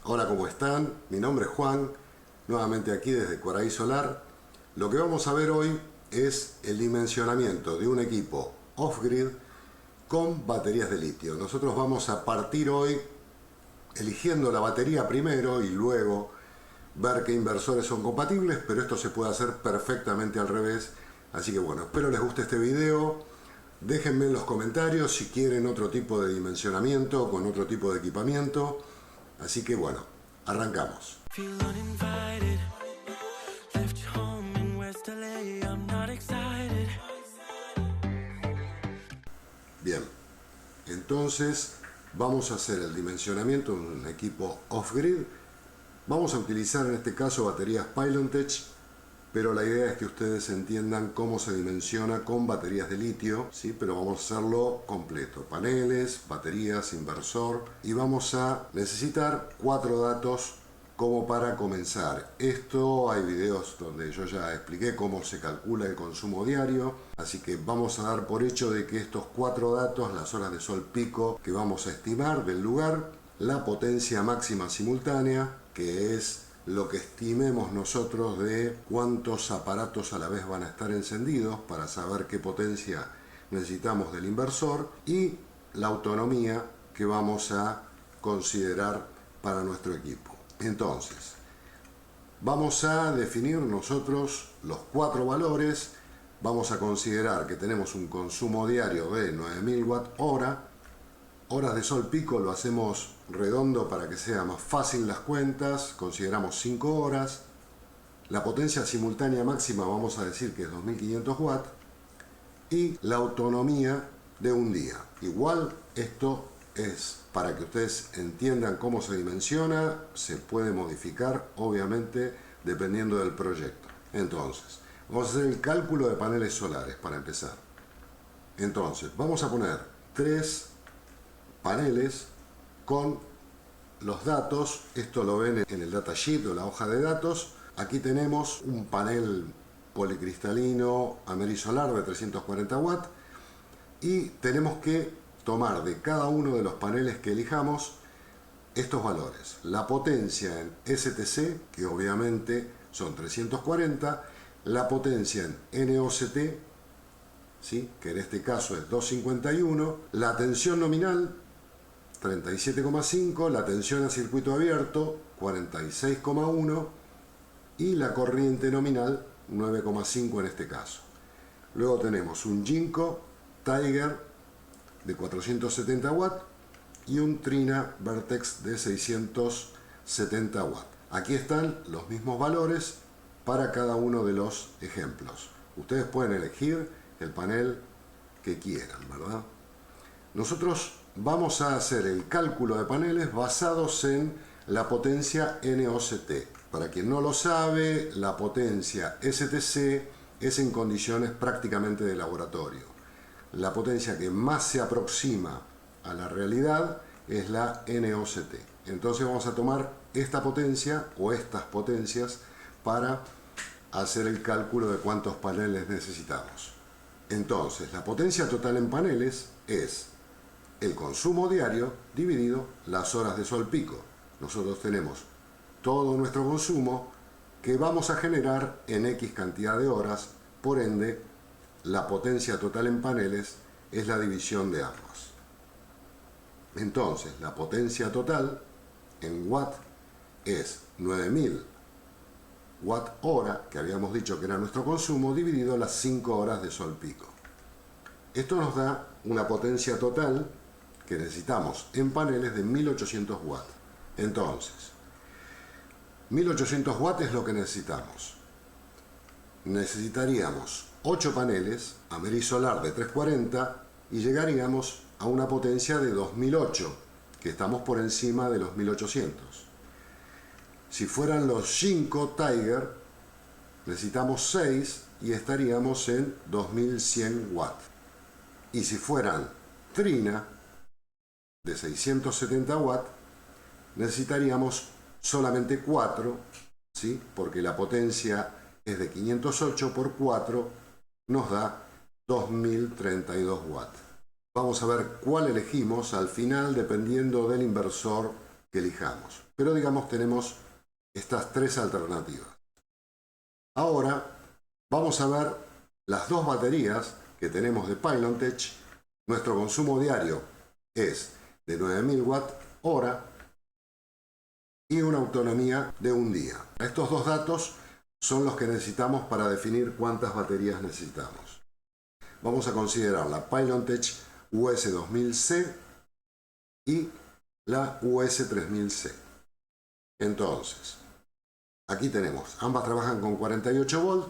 Hola, ¿cómo están? Mi nombre es Juan, nuevamente aquí desde Coray Solar. Lo que vamos a ver hoy es el dimensionamiento de un equipo off-grid con baterías de litio. Nosotros vamos a partir hoy eligiendo la batería primero y luego ver qué inversores son compatibles, pero esto se puede hacer perfectamente al revés. Así que bueno, espero les guste este video. Déjenme en los comentarios si quieren otro tipo de dimensionamiento con otro tipo de equipamiento. Así que bueno, arrancamos. Bien, entonces vamos a hacer el dimensionamiento de un equipo off-grid. Vamos a utilizar en este caso baterías Pylontech, pero la idea es que ustedes entiendan cómo se dimensiona con baterías de litio, ¿sí? Pero vamos a hacerlo completo: paneles, baterías, inversor, y vamos a necesitar 4 datos como para comenzar. Esto hay videos donde yo ya expliqué cómo se calcula el consumo diario, así que vamos a dar por hecho de que estos 4 datos, las horas de sol pico que vamos a estimar del lugar, la potencia máxima simultánea, que es lo que estimemos nosotros de cuántos aparatos a la vez van a estar encendidos para saber qué potencia necesitamos del inversor, y la autonomía que vamos a considerar para nuestro equipo. Entonces, vamos a definir nosotros los 4 valores. Vamos a considerar que tenemos un consumo diario de 9000 Wh. Horas de sol pico lo hacemos redondo para que sea más fácil las cuentas, consideramos 5 horas. La potencia simultánea máxima vamos a decir que es 2500 watts. Y la autonomía de un día. Igual esto es para que ustedes entiendan cómo se dimensiona, se puede modificar obviamente dependiendo del proyecto. Entonces, vamos a hacer el cálculo de paneles solares para empezar. Entonces, vamos a poner 3 paneles con los datos. Esto lo ven en el datasheet o la hoja de datos. Aquí tenemos un panel policristalino amerisolar de 340 watts y tenemos que tomar de cada uno de los paneles que elijamos estos valores: la potencia en STC, que obviamente son 340, la potencia en NOCT, ¿sí? Que en este caso es 251, la tensión nominal 37,5, la tensión a circuito abierto 46,1 y la corriente nominal 9,5 en este caso. Luego tenemos un Jinko Tiger de 470 watts y un Trina Vertex de 670 watts. Aquí están los mismos valores para cada uno de los ejemplos. Ustedes pueden elegir el panel que quieran, ¿verdad? Nosotros vamos a hacer el cálculo de paneles basados en la potencia NOCT. Para quien no lo sabe, la potencia STC es en condiciones prácticamente de laboratorio. La potencia que más se aproxima a la realidad es la NOCT. Entonces vamos a tomar esta potencia o estas potencias para hacer el cálculo de cuántos paneles necesitamos. Entonces, la potencia total en paneles es el consumo diario dividido las horas de sol pico. Nosotros tenemos todo nuestro consumo que vamos a generar en X cantidad de horas, por ende la potencia total en paneles es la división de ambos. Entonces la potencia total en watt es 9000 watt hora, que habíamos dicho que era nuestro consumo, dividido las 5 horas de sol pico. Esto nos da una potencia total que necesitamos en paneles de 1800 watts. Entonces, 1800 watts es lo que necesitamos. Necesitaríamos 8 paneles amerisolar de 340 y llegaríamos a una potencia de 2008, que estamos por encima de los 1800. Si fueran los Jinko Tiger, necesitamos 6 y estaríamos en 2100 watts. Y si fueran Trina de 670 watts, necesitaríamos solamente 4, ¿sí? Porque la potencia es de 508 por 4, nos da 2032 watts. Vamos a ver cuál elegimos al final dependiendo del inversor que elijamos. Pero digamos tenemos estas tres alternativas. Ahora vamos a ver las dos baterías que tenemos de Pylontech. Nuestro consumo diario es de 9000 Wh y una autonomía de un día. Estos dos datos son los que necesitamos para definir cuántas baterías necesitamos. Vamos a considerar la Pylontech US2000C y la US3000C. Entonces, aquí tenemos, ambas trabajan con 48 volts.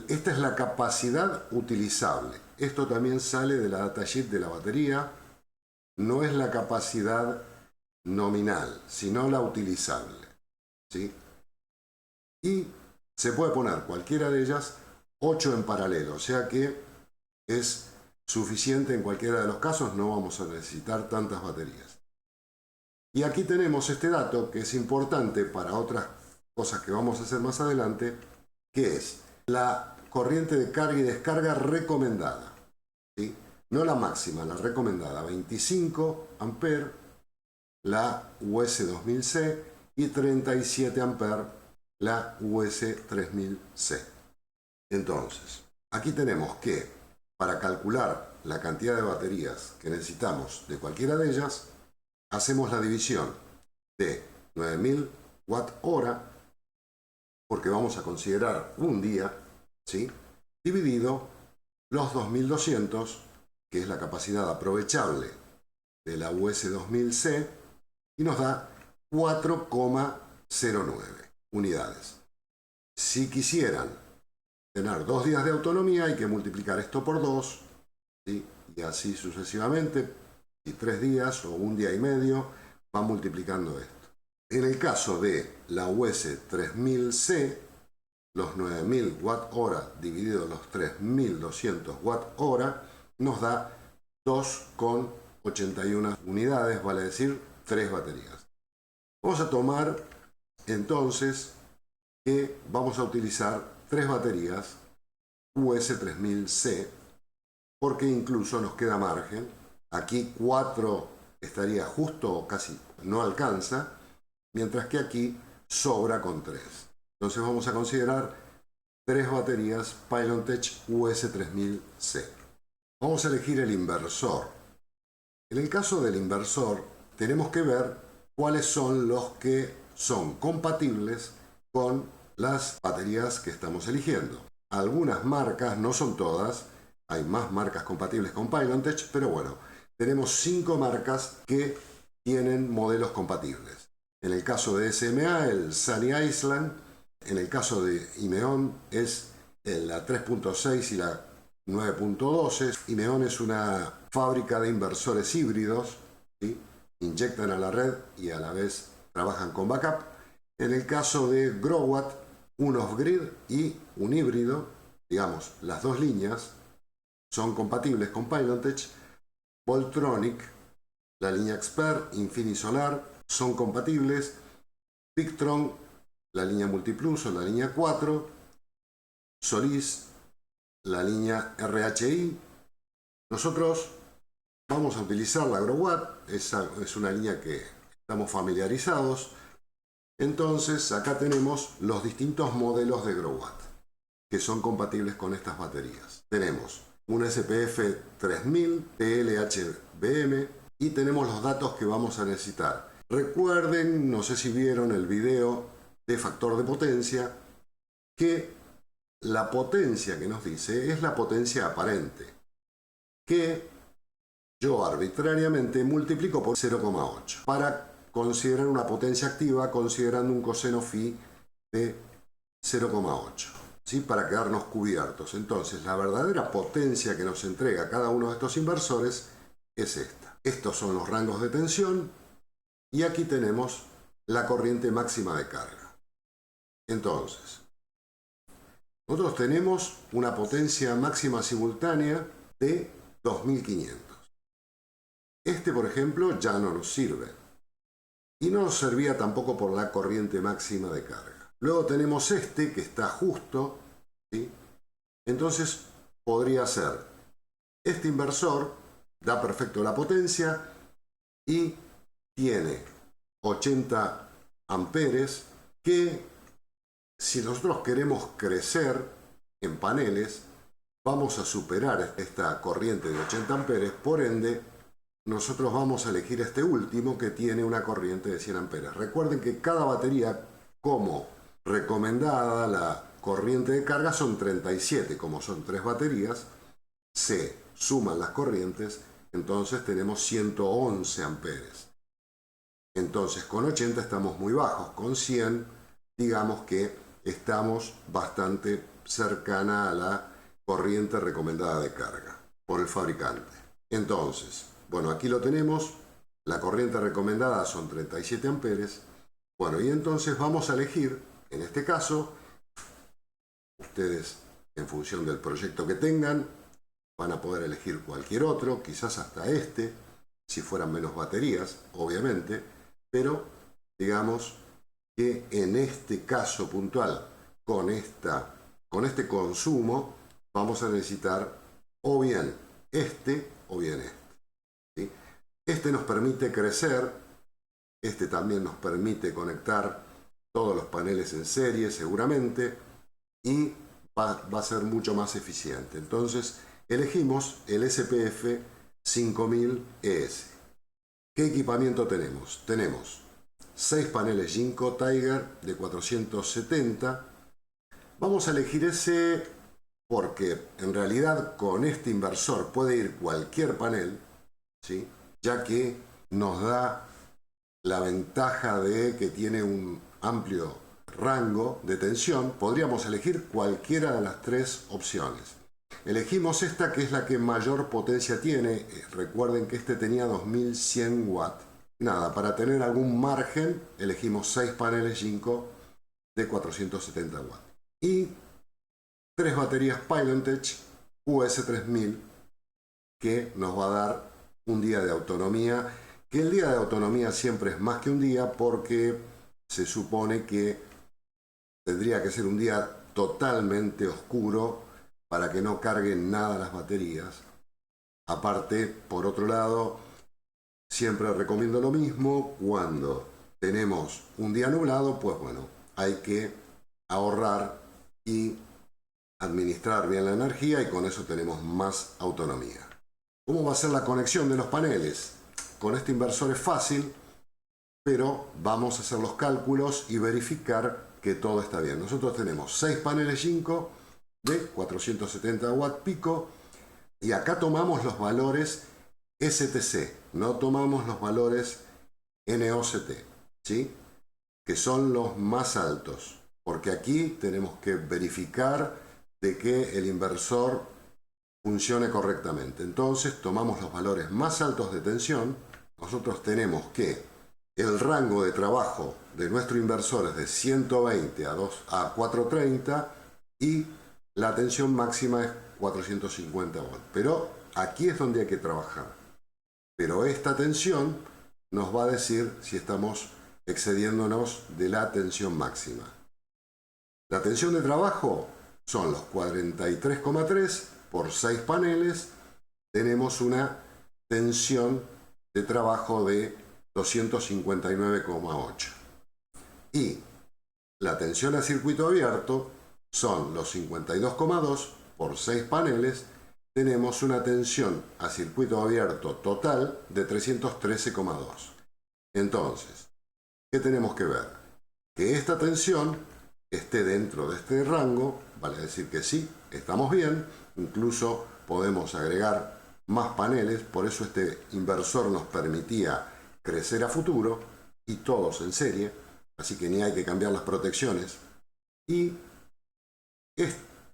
Esta es la capacidad utilizable. Esto también sale de la datasheet de la batería. No es la capacidad nominal, sino la utilizable, ¿sí? Y se puede poner cualquiera de ellas, 8 en paralelo, o sea que es suficiente en cualquiera de los casos, no vamos a necesitar tantas baterías. Y aquí tenemos este dato que es importante para otras cosas que vamos a hacer más adelante, que es la corriente de carga y descarga recomendada, ¿sí? No la máxima, la recomendada, 25 amperes, la US2000C, y 37 amperes, la US3000C. Entonces, aquí tenemos que para calcular la cantidad de baterías que necesitamos de cualquiera de ellas, hacemos la división de 9000 Wh, porque vamos a considerar un día, ¿sí?, dividido los 2200, que es la capacidad aprovechable de la US2000C, y nos da 4,09 unidades. Si quisieran tener 2 días de autonomía, hay que multiplicar esto por 2, ¿sí?, y así sucesivamente. Si 3 días o un día y medio, va multiplicando esto. En el caso de la US3000C, los 9000 Wh dividido los 3200 Wh nos da 2,81 unidades, vale decir 3 baterías. Vamos a tomar entonces que vamos a utilizar 3 baterías US3000C, porque incluso nos queda margen. Aquí 4 estaría justo o casi no alcanza, mientras que aquí sobra con 3. Entonces vamos a considerar 3 baterías Pylontech US3000C. Vamos a elegir el inversor. En el caso del inversor, tenemos que ver cuáles son los que son compatibles con las baterías que estamos eligiendo. Algunas marcas, no son todas, hay más marcas compatibles con Pylontech, pero bueno, tenemos 5 marcas que tienen modelos compatibles. En el caso de SMA, el Sunny Island. En el caso de Imeon es la 3.6 y la 9.12. Imeon es una fábrica de inversores híbridos, ¿sí?, inyectan a la red y a la vez trabajan con backup. En el caso de Growatt, un off-grid y un híbrido, digamos, las dos líneas son compatibles con Pylontech. Voltronic, la línea Expert, Infinisolar, son compatibles. Victron, la línea Multiplus o la línea 4. Solis, la línea RHI. Nosotros vamos a utilizar la Growatt, es una línea que estamos familiarizados. Entonces acá tenemos los distintos modelos de Growatt que son compatibles con estas baterías. Tenemos un SPF 3000 PLHBM y tenemos los datos que vamos a necesitar. Recuerden, no sé si vieron el video de factor de potencia, que la potencia que nos dice es la potencia aparente, que yo arbitrariamente multiplico por 0,8 para considerar una potencia activa considerando un coseno phi de 0,8. ¿Sí? Para quedarnos cubiertos. Entonces, la verdadera potencia que nos entrega cada uno de estos inversores es esta. Estos son los rangos de tensión y aquí tenemos la corriente máxima de carga. Entonces, nosotros tenemos una potencia máxima simultánea de 2500. Este, por ejemplo, ya no nos sirve. Y no nos servía tampoco por la corriente máxima de carga. Luego tenemos este que está justo, ¿sí? Entonces podría ser este inversor, da perfecto la potencia y tiene 80 amperes que, si nosotros queremos crecer en paneles, vamos a superar esta corriente de 80 amperes, por ende, nosotros vamos a elegir este último que tiene una corriente de 100 amperes. Recuerden que cada batería, como recomendada, la corriente de carga son 37, como son 3 baterías, se suman las corrientes, entonces tenemos 111 amperes. Entonces con 80 estamos muy bajos, con 100 digamos que estamos bastante cercana a la corriente recomendada de carga por el fabricante. Entonces, bueno, aquí lo tenemos, la corriente recomendada son 37 amperes. Bueno, y entonces vamos a elegir, en este caso, ustedes en función del proyecto que tengan, van a poder elegir cualquier otro, quizás hasta este, si fueran menos baterías, obviamente, pero digamos que en este caso puntual, con este consumo, vamos a necesitar o bien este o bien este. ¿Sí? Este nos permite crecer, este también nos permite conectar todos los paneles en serie seguramente y va a ser mucho más eficiente. Entonces elegimos el SPF 5000 ES. ¿Qué equipamiento tenemos? Tenemos 6 paneles Jinko Tiger de 470. Vamos a elegir ese porque en realidad con este inversor puede ir cualquier panel, ¿sí? Ya que nos da la ventaja de que tiene un amplio rango de tensión. Podríamos elegir cualquiera de las 3 opciones. Elegimos esta que es la que mayor potencia tiene. Recuerden que este tenía 2100 watts. Nada, para tener algún margen elegimos 6 paneles Jinko de 470 watts. Y 3 baterías Pylontech US3000 que nos va a dar un día de autonomía. Que el día de autonomía siempre es más que un día porque se supone que tendría que ser un día totalmente oscuro para que no carguen nada las baterías. Aparte, por otro lado, siempre recomiendo lo mismo, cuando tenemos un día nublado, pues bueno, hay que ahorrar y administrar bien la energía y con eso tenemos más autonomía. ¿Cómo va a ser la conexión de los paneles? Con este inversor es fácil, pero vamos a hacer los cálculos y verificar que todo está bien. Nosotros tenemos 6 paneles Jinko de 470 watts pico y acá tomamos los valores STC, no tomamos los valores NOCT, ¿sí? Que son los más altos, porque aquí tenemos que verificar de que el inversor funcione correctamente. Entonces tomamos los valores más altos de tensión. Nosotros tenemos que el rango de trabajo de nuestro inversor es de 120 a 430 y la tensión máxima es 450 volts. Pero aquí es donde hay que trabajar. Pero esta tensión nos va a decir si estamos excediéndonos de la tensión máxima. La tensión de trabajo son los 43,3 por 6 paneles. Tenemos una tensión de trabajo de 259,8. Y la tensión a circuito abierto son los 52,2 por 6 paneles. Tenemos una tensión a circuito abierto total de 313,2. Entonces, ¿qué tenemos que ver? Que esta tensión esté dentro de este rango, vale decir que sí, estamos bien, incluso podemos agregar más paneles, por eso este inversor nos permitía crecer a futuro y todos en serie, así que ni hay que cambiar las protecciones. Y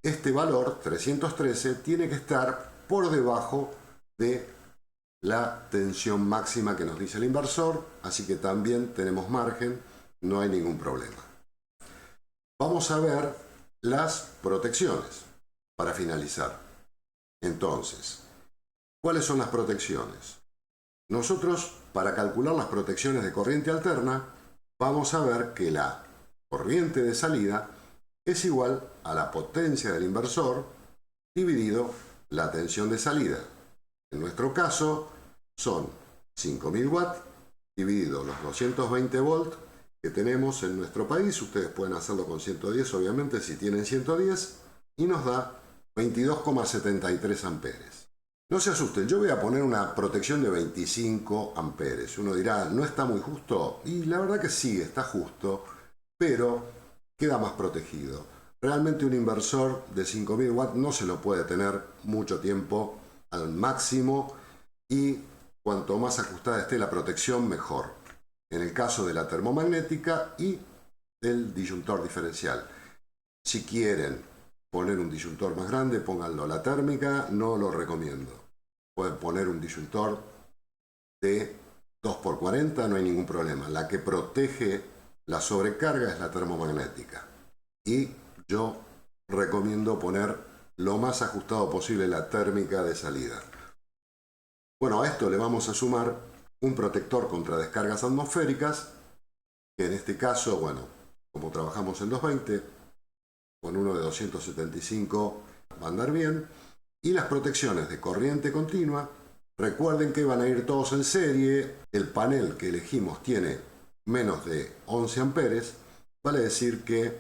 este valor, 313, tiene que estar por debajo de la tensión máxima que nos dice el inversor, así que también tenemos margen, no hay ningún problema. Vamos a ver las protecciones para finalizar. Entonces, ¿cuáles son las protecciones? Nosotros, para calcular las protecciones de corriente alterna, vamos a ver que la corriente de salida es igual a la potencia del inversor dividido la tensión de salida. En nuestro caso son 5000 watts dividido los 220 volts que tenemos en nuestro país. Ustedes pueden hacerlo con 110, obviamente, si tienen 110, y nos da 22,73 amperes. No se asusten, yo voy a poner una protección de 25 amperes. Uno dirá, ¿no está muy justo? Y la verdad que sí, está justo, pero queda más protegido. Realmente un inversor de 5000 watts no se lo puede tener mucho tiempo al máximo, y cuanto más ajustada esté la protección, mejor. En el caso de la termomagnética y del disyuntor diferencial. Si quieren poner un disyuntor más grande, pónganlo. La térmica no lo recomiendo. Pueden poner un disyuntor de 2x40, no hay ningún problema. La que protege la sobrecarga es la termomagnética. Y yo recomiendo poner lo más ajustado posible la térmica de salida. Bueno, a esto le vamos a sumar un protector contra descargas atmosféricas, que en este caso, bueno, como trabajamos en 220, con uno de 275 va a andar bien. Y las protecciones de corriente continua, recuerden que van a ir todos en serie. El panel que elegimos tiene menos de 11 amperes, vale decir que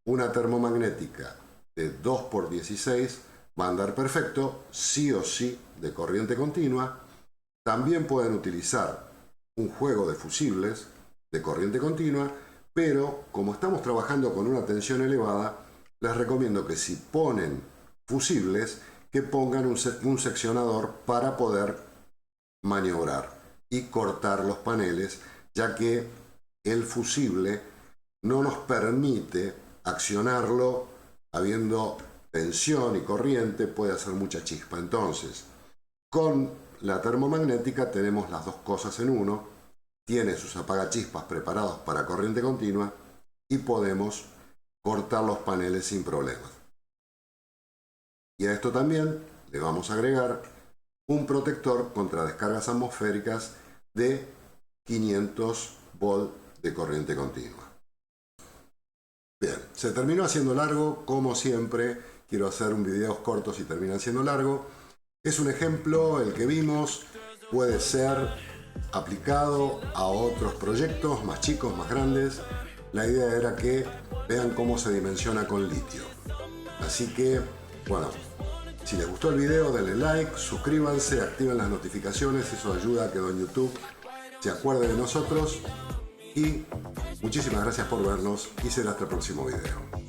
una termomagnética de 2x16 va a andar perfecto, sí o sí, de corriente continua. También pueden utilizar un juego de fusibles de corriente continua, pero como estamos trabajando con una tensión elevada, les recomiendo que si ponen fusibles, que pongan un seccionador para poder maniobrar y cortar los paneles, ya que el fusible no nos permite accionarlo habiendo tensión y corriente, puede hacer mucha chispa. Entonces, con la termomagnética tenemos las dos cosas en uno, tiene sus apagachispas preparados para corriente continua y podemos cortar los paneles sin problemas. Y a esto también le vamos a agregar un protector contra descargas atmosféricas de 500 volts de corriente continua. Bien, se terminó haciendo largo, como siempre. Quiero hacer un videos cortos y terminan siendo largo. Es un ejemplo, el que vimos, puede ser aplicado a otros proyectos más chicos, más grandes. La idea era que vean cómo se dimensiona con litio. Así que, bueno, si les gustó el video, denle like, suscríbanse, activen las notificaciones, eso ayuda a que don YouTube se acuerde de nosotros. Y muchísimas gracias por vernos y será hasta el próximo video.